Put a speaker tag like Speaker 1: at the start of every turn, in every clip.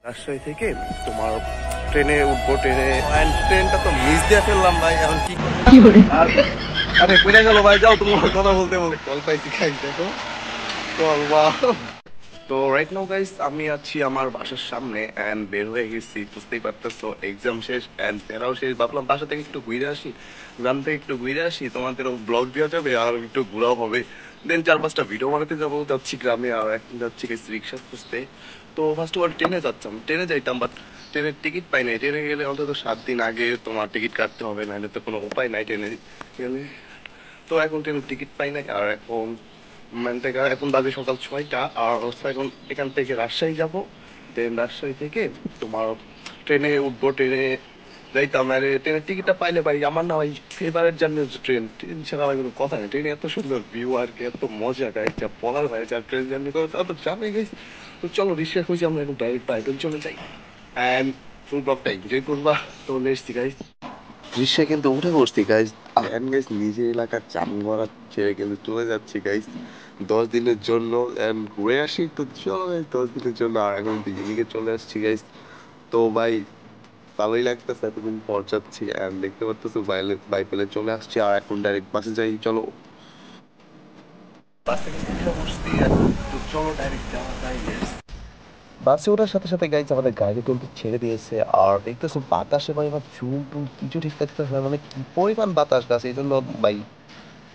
Speaker 1: রাজশাহী থেকে তোমার ট্রেনে উঠবো, ট্রেনটা তো মিস দিয়ে ফেললাম ভাই। এখন কি আরে কইরা গেল ভাই, যাও তোমার কথা বলতে বলতে কল পাইছি খাই দেখো কল। তো রাইট নাও গাইস আমি আছি আমার বাসার সামনে এন্ড বের হয়ে গেছি, বুঝতেই পারতেছো এক্সাম শেষ এন্ড তেরাও শেষ। ভাবলাম বাসা থেকে একটু ঘুরে আসি, গ্রাম থেকে একটু ঘুরে আসি, তোমাদেরও ব্লগ দেওয়া যাবে আর একটু ঘোরাও হবে। দেন 4-5টা ভিডিও বানাতে যাবো, যাচ্ছি গ্রামে আর এখন যাচ্ছি গাইস রিক্সা খুঁজতে। তো ফার্স্ট অফ অল ট্রেনে যাচ্ছিলাম, ট্রেনে যাইতাম বাট ট্রেনের টিকিট পাই নাই। ট্রেনে গেলে অন্তত 7 দিন আগে তোমার টিকিট কাটতে হবে, নাহলে তো কোনো উপায় নাই ট্রেনে গেলে। তো এখন ট্রেনের টিকিট পাই নাই আর এখন এখন বাজে সকাল 6টা আর অবস্থা এখন এখান থেকে রাজশাহী যাব। দেন রাজশাহী থেকে তোমার ট্রেনে উঠবো, ট্রেনে যাইতাম। আর ট্রেনের টিকিটটা পাইলে ভাই আমার না ভাই ফেভারিট জার্নি হচ্ছে ট্রেন। ট্রেন ছাড়া আমার কোনো কথা নেই, ট্রেনে এত সুন্দর ভিউ আর কি, এত মজা গাইছে যা বলার ভাই। যা ট্রেন জার্নি করে তা তো জানাই গেছি। তো চলো রিক্সা খুঁজি, আমরা এখন ডাইরেক্ট বাইরে চলে যাই অ্যান্ড ফুল ব্লগটা এনজয় করবা। তো এসছি গাইস, রিক্সা কিন্তু উঠে পড়ছি গাইস এন্ড গাইস নিজের এলাকার চামড়া ছেড়ে কিন্তু চলে যাচ্ছি গাইস 10 দিনের জন্য এন্ড ঘুরে আসি। তো চলো গাইস 10 দিনের জন্য আর এখন দিকে চলে আসছি গাইস। তো ভাই ভালোই লাগতেছে, এতদিন পর যাচ্ছি এন্ড দেখতে পারতেছো বাইপেলে চলে আসছি আর এখন ডাইরেক্ট বাসে যাই। চলো বাসে কিন্তু উঠে বসছি এখন, তো চলো ডাইরেক্ট যাওয়া যায় গাইস। বাসে ওঠার সাথে সাথে গাইজ আমাদের গাড়ি কিন্তু ছেড়ে দিয়েছে আর দেখতেছো বাতাসে ভাই আমার চুল টুল কিছু ঠিক থাকতেছে না, মানে কি পরিমাণ বাতাস গাছ। এই জন্য ভাই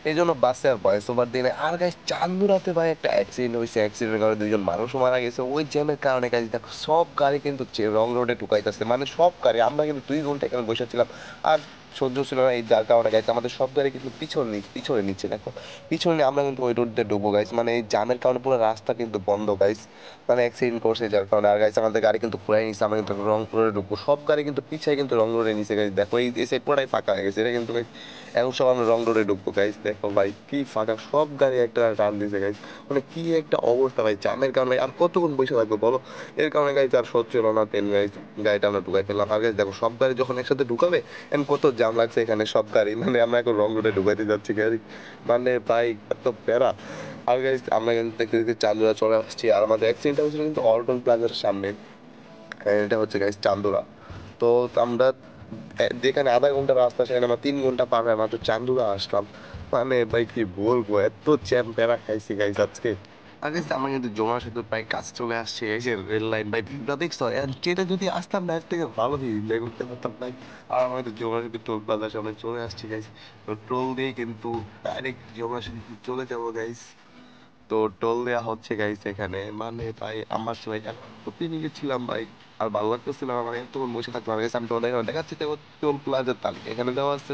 Speaker 1: এই জন্য বাসে আর ভয়েস ওভার দিনে। আর গাইজ চান্দুরাতে ভাই একটা অ্যাক্সিডেন্ট হয়েছে, অ্যাক্সিডেন্টের কারণে 2জন মানুষও মারা গেছে ওই জ্যামের কারণে। গাইজ দেখো সব গাড়ি কিন্তু রং রোডে ঢুকাইতেছে, মানে সব গাড়ি। আমরা কিন্তু 2 ঘন্টা এখানে বসেছিলাম আর সহ্য ছিল না, এই যার কারণে গাইছে আমাদের সব গাড়ি কিন্তু পিছনে নিচ্ছে দেখো, পিছনে আমরা কিন্তু ওই রোড দিয়ে ঢুকবো গাইস। মানে এই জ্যামের কারণে পুরো রাস্তা কিন্তু বন্ধ গাইস, মানে অ্যাক্সিডেন্ট করছে যার কারণে। আর গাইস আমাদের গাড়ি কিন্তু ঘুরাই নিচ্ছে, আমরা কিন্তু রংপুরে ঢুকবো। সব গাড়ি কিন্তু পিছিয়ে কিন্তু রং রোডে নিচে গাইস। দেখো এই সাইড পুরোটাই ফাঁকা হয়ে গেছে, এটা কিন্তু এখন সব আমরা রং রোডে ঢুকবো গাইস। দেখো ভাই কি ফাঁকা, সব গাড়ি একটা টান দিছে গাইস। মানে কি একটা অবস্থা ভাই জ্যামের কারণে। আর কতক্ষণ বসে থাকবো বলো, এর কারণে গাইস আর সহ্য হলো না, তেল গাইস গাড়িটা আমরা ঢুকাই ফেললাম। আর গাইস দেখো সব গাড়ি যখন একসাথে ঢুকাবে এখন কত জ্যাম লাগছে এখানে সব গাড়ি, মানে আমরা এখন রং রোডে ঢুকাইতে যাচ্ছি গাড়ি, মানে ভাই এত প্যারা। আর গাইস আমরা কিন্তু দেখতে দেখতে চান্দুরা চলে আসছি আর আমাদের অ্যাক্সিডেন্টটা হয়েছিল কিন্তু অল্টন প্লাজার সামনে, এটা হচ্ছে গাইস চান্দুরা। তো আমরা যেখানে আধা ঘন্টা রাস্তা সেখানে আমরা 3 ঘন্টা পার হয়ে মাত্র চান্দুরা আসলাম। মানে ভাই কি বলবো, এত চ্যাম প্যারা খাইছি গাইস আজকে। আগে আমরা কিন্তু যমুনা সেতুর প্রায় কাছে চলে আসছে, এই যে রেল লাইন ভাই ভিউটা দেখছো, ট্রেনে যদি আসতাম না এর থেকে ভালো ভিউ এনজয় করতে পারতাম ভাই। আর আমাদের যমুনা সেতু টোল প্লাজার সামনে চলে আসছি গাইস। তো টোল দিয়ে কিন্তু ডাইরেক্ট যমুনা সেতু চলে যাবো গাইস। তো টোল দেওয়া হচ্ছে গাইস এখানে, মানে ভাই আমার ভাই প্রতিদিন গেছিলাম ভাই আর ভালো লাগতেছিল না, মানে তখন বসে থাকতে হবে। আমি তোমাদের এখানে দেখাচ্ছি তো টোল প্লাজার তালিকা এখানে দেওয়া আছে,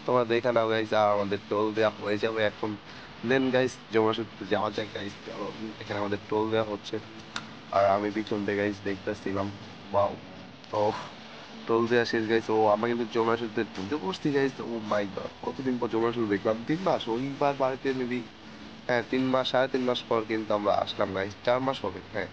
Speaker 1: তোমরা দেখে নাও গাইস। আর আমাদের টোল দেওয়া হয়ে যাবে এখন। দেন গাইস যমুনা সেতু যাওয়া যায় গাইস। এখানে আমাদের টোল দেওয়া হচ্ছে আর আমি পিছন থেকে গাইস দেখতেছিলাম। ওয়াও, তো টোল দেওয়া শেষ গাইস। ও আমরা কিন্তু যমুনা সেতুতে ঢুকে পড়ছি গাইস। ও মাই গড, কতদিন পর যমুনা সেতু দেখলাম, 3 মাস ওইবার বাড়িতে মেবি। হ্যাঁ 3 মাস, 3.5 মাস পর কিন্তু আমরা আসলাম গাইস, 4 মাস হবে। হ্যাঁ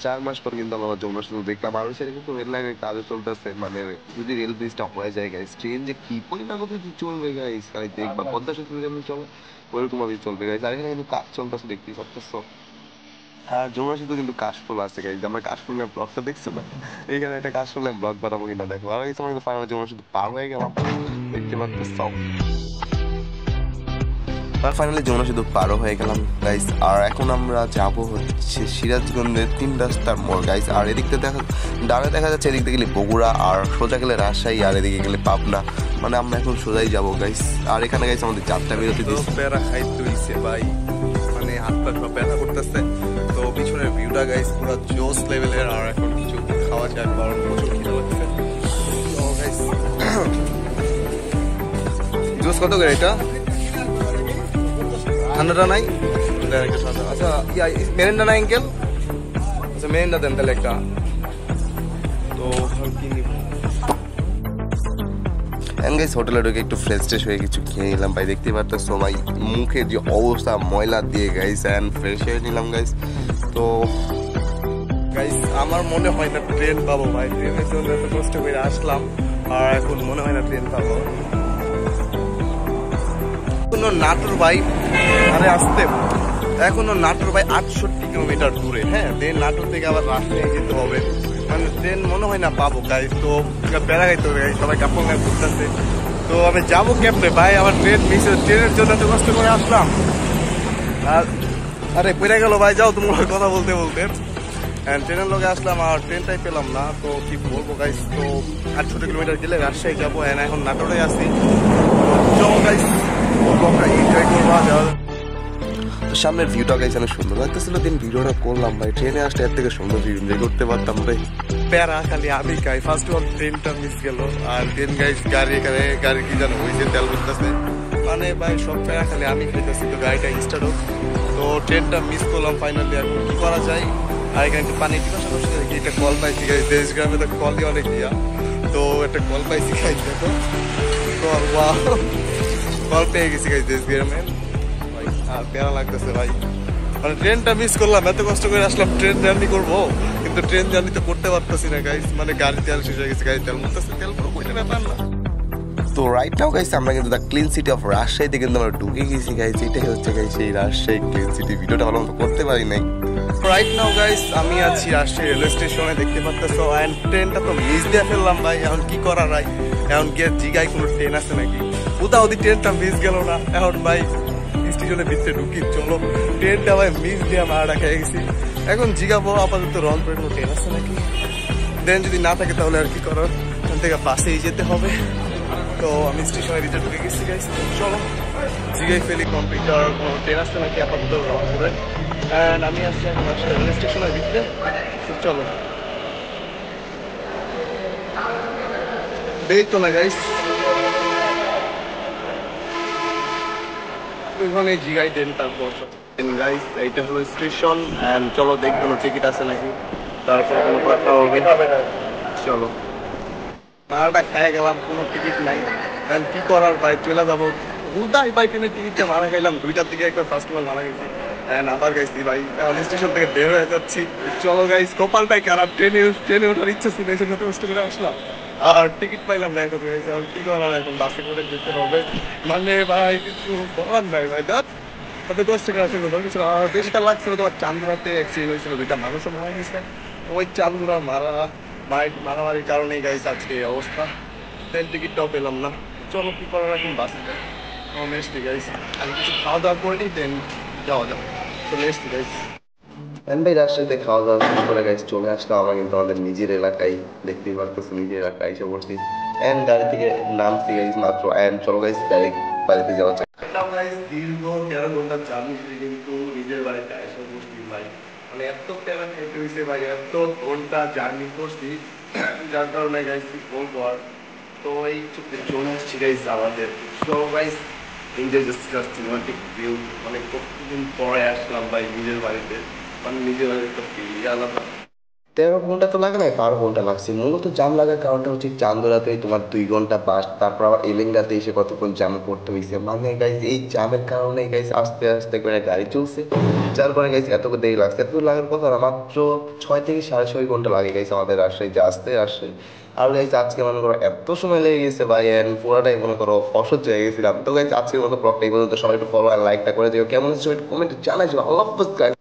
Speaker 1: 4 মাস পর কিন্তু আমরা যমুনা সেতু দেখলাম। আর ওই সাইডে কিন্তু রেল লাইনের কাজও চলতেছে, মানে যদি রেল ব্রিজটা হয়ে যায় গাইস ট্রেন যে কি পরিমাণ গতিতে চলবে গাইস, তাই দেখবা পদ্মা সেতু যেমন চলে ওইরকম ভাবে চলবে গাইস। আর এখানে কিন্তু কাজ চলতেছে দেখতেই পাচ্ছ। আর যমুনা সেতু কিন্তু কাশফুল আছে গাইস, আমরা কাশফুল নিয়ে ব্লগটা দেখছো না? এইখানে একটা কাশফুল নিয়ে ব্লগ বানাবো কিনা দেখো। আর এই সময় কিন্তু ফাইনাল যমুনা সেতু পার হয়ে গেলাম, দেখতে পাচ্ছ। আর ফাইনালি যমুনা সেতু পারও হয়ে গেলাম গাইস। আর এখন আমরা যাব হচ্ছে সিরাজগঞ্জের 3 রাস্তার মোড় গাইস। আর এদিকটা ডানে দেখা যাচ্ছে, এদিক থেকে গেলে বগুড়া আর সোজা গেলে রাজশাহী আর এদিকে গেলে পাবনা, মানে আমরা এখন সোজাই যাবো গাইস। আর এখানে গাইস আমাদের যাত্রা বিরতি দিচ্ছে, প্যারা খাইতে হইছে ভাই, মানে হাত পা সব ব্যথা করতেছে। তো পিছনের ভিউটা গাইস পুরো জোস লেভেলের। আর এখন কিছু খাওয়া যায়, কারণ প্রচুর খিদে লাগছে। তো গাইস জোস কত করে এটা? ঠান্ডাটা নাই? আচ্ছা মেরেন্ডা নাই আঙ্কেল? আচ্ছা মেরেন্ডা দেন তাহলে একটা। তো গাইস হোটেলে ঢুকে একটু ফ্রেশ ট্রেশ হয়ে কিছু খেয়ে নিলাম ভাই, দেখতে পারতেছো ভাই মুখের যে অবস্থা ময়লা দিয়ে গাইস, অ্যান্ড ফ্রেশ হয়ে নিলাম গাইস। তো গাইস আমার মনে হয় না ট্রেন পাবো ভাই, ট্রেনের জন্য এত কষ্ট করে আসলাম আর এখন মনে হয় না ট্রেন পাবো। নাটোর ভাই, আরে আসতে এখনো নাটোর ভাই 68 কিলোমিটার দূরে। হ্যাঁ দেন নাটোর থেকে আবার রাজশাহী যেতে হবে, মানে
Speaker 2: ট্রেন মনে হয় না পাবো গাইস। তো বেড়া গাইতে হবে, সবাই কাপড় গায়ে ঘুরতেছে। তো আমি যাবো কেমনে ভাই, আমার ট্রেন মিস, ট্রেনের জন্য এত কষ্ট করে আসলাম আর আরে পেরে গেল ভাই। যাও তোমার কথা বলতে বলতে ট্রেনের লোকে আসলাম আর ট্রেনটাই পেলাম না। তো কি বলবো গাইস, তো 800 কিলোমিটার গেলে রাজশাহী যাবো, এখন নাটোরে আছি। চলো গাইস এনজয় করবো।
Speaker 1: তো সামনের ভিউটা গাইছে অনেক সুন্দর লাগতেছিল, দিন ভিডিওটা করলাম ভাই। ট্রেনে আসলে এর থেকে সুন্দর ভিউ এনজয় করতে পারতাম ভাই।
Speaker 2: প্যারা খালি আমি গাই, ফার্স্ট অফ অল ট্রেনটা মিস গেল আর ট্রেন গাইস গাড়ি এখানে গাড়ি কি জানো হয়েছে তেল করতেছে, মানে ভাই সব প্যারা খালি আমি খেতেছি। তো গাড়িটা স্টার্ট হোক, তো ট্রেনটা মিস করলাম ফাইনালি। এখন কি করা যায়, আর এখানে একটু পানি টিপা সমস্যা দেখি একটা কল পাইছি গাইস। দেশ গ্রামে তো কলই অনেক দিয়া, তো একটা কল পাইছি গাইস। দেখো কল, ওয়াও কল পেয়ে গেছি গাইস দেশ গ্রামে। ভাই আর প্যারা লাগতেছে ভাই, মানে ট্রেনটা মিস করলাম। এত কষ্ট করে আসলাম ট্রেন জার্নি করবো, কিন্তু ট্রেন জার্নি তো করতে পারতেছি না গাইস। মানে গাড়ি তেল শেষ হয়ে গেছে, গাড়ি তেল মরতেছে, তেল পুরো কইতে ব্যাপার না।
Speaker 1: তো রাইট নাও গাইস আমরা কিন্তু দ্য ক্লিন সিটি অফ রাজশাহীতে কিন্তু আমরা ঢুকে গেছি গাইস। এটাই হচ্ছে গাইস সেই রাজশাহী ক্লিন সিটি। ভিডিওটা ভালো মতো করতে পারি নাই।
Speaker 2: রাইট নাও গাইস আমি আছি রাজশাহী রেলওয়ে স্টেশনে, দেখতে পাচ্তেছো। এন্ড ট্রেনটা তো মিস দিয়ে ফেললাম ভাই, এখন কি করা যায়? এখন গিয়ে জিগাই কোনো ট্রেন আছে নাকি, কোথাও যদি ট্রেনটা মিস গেল না। এখন ভাই স্টেশনের ভিতরে ঢুকি, চলো ট্রেনটা ভাই মিস দিয়ে মারা খেয়ে গেছি। এখন জিগাবো আপাতত রংপুরে কোনো ট্রেন আছে নাকি, দেন যদি না থাকে তাহলে আর কি করার, ওখান থেকে বাসেই যেতে হবে। তো আমি স্টেশনের ভিতরে ঢুকে গেছি গাইস, চলো জিগাই ফেলি কম্পিউটার কোনো ট্রেন আসছে নাকি আপাতত রংপুরে। অ্যান্ড আমি আসছি এখন রেল স্টেশনের ভিতরে, চলো দেই তো না গাইস। ওইখানে জিগাই দেন, তারপর গাইস এইটা হলো স্টেশন। অ্যান্ড চলো দেখি কোনো টিকিট আছে নাকি, তারপর কোনো কথা হবে। চলো মারাটা খেয়ে গেলাম, কোনো টিকিট নাই। কি করার ভাই, চলে যাবো উল্টাই ভাই। ট্রেনের টিকিটটা মারা খাইলাম 2টার দিকে, একবার ফার্স্ট বার মারা গেছি। আবার গাইছি ভাই, স্টেশন থেকে বের হয়ে যাচ্ছি। চলো গাইস কপালটাই খারাপ, ট্রেনে ওঠার ইচ্ছা ছিল, এই জন্য কষ্ট করে আসলাম আর টিকিট পাইলাম না। এখন কি করার, এখন বাসে করে যেতে হবে। মানে ভাই কিছু বলার নাই ভাই, তাতে 10 টাকা আসলে কিছু আর বেশিটা লাগছিল। তোমার চান্দুরাতে অ্যাক্সিডেন্ট হয়েছিল, 2টা মানুষও মারা গেছে ওই চান্দুরা মারামারির কারণেই গাইস আজকে এই অবস্থা। ট্রেন টিকিটটাও পেলাম না। চলো কি করার, এখন বাসে যাই। নেক্সট গাইস আমি কিছু খাওয়া দাওয়া করে নিই, দেন যাওয়া যাবে। তো নেক্সট গাইস
Speaker 1: ভাই রাজশাহীতে খাওয়া দাওয়া শেষ করে গাইস চলে আসলাম আমরা কিন্তু আমাদের নিজের এলাকায়। দেখতেই পারতেছি নিজের এলাকায় এসে পড়ছি। এন্ড গাড়ি থেকে নামছি গাইস মাত্র। এন্ড চলো গাইস ডাইরেক্ট বাড়িতে যাওয়া যাক।
Speaker 2: দীর্ঘ 13 ঘন্টার জার্নি কিন্তু নিজের বাড়িতে এসে বসছি ভাই। মানে এত প্যারা খাইতে হয়েছে ভাই, এত ঘন্টা জার্নি করছি, যার কারণে গাইস কি বলবো আর। তো এই চলে আসছি গাইস আমাদের। So guys enjoy just cinematic view, মানে কতদিন পরে আসলাম ভাই নিজের বাড়িতে। মানে নিজের বাড়িতে তো ফিল আলাদা।
Speaker 1: 13 ঘন্টা তো লাগে নাই, 12 ঘন্টা লাগছে। মূলত জাম লাগার কারণটা হচ্ছে চান্দোরাতে তোমার 2 ঘন্টা বাস, তারপর আবার এলেঙ্গাতে এসে কতক্ষণ জাম করতে হয়েছে। মানে গাইজ এই জামের কারণে গাইজ আস্তে আস্তে করে গাড়ি চলছে, যার কারণে গাইজ এত দেরি লাগছে। এত লাগার কথা না, মাত্র 6 থেকে 6.5 ঘন্টা লাগে গাইছে আমাদের রাজশাহী যে আসতে আসে। আর গাইজ আজকে মনে করো এত সময় লেগে গেছে ভাই, পুরাটাই মনে করো অসহ্য হয়ে গেছিলাম। তো গাইজ আজকের মতো ব্লগটা এই পর্যন্ত। সবাই একটু ফলো আর লাইকটা করে দিও, কেমন হচ্ছে কমেন্টে জানাইছো। আল্লাহ হাফেজ গাইজ।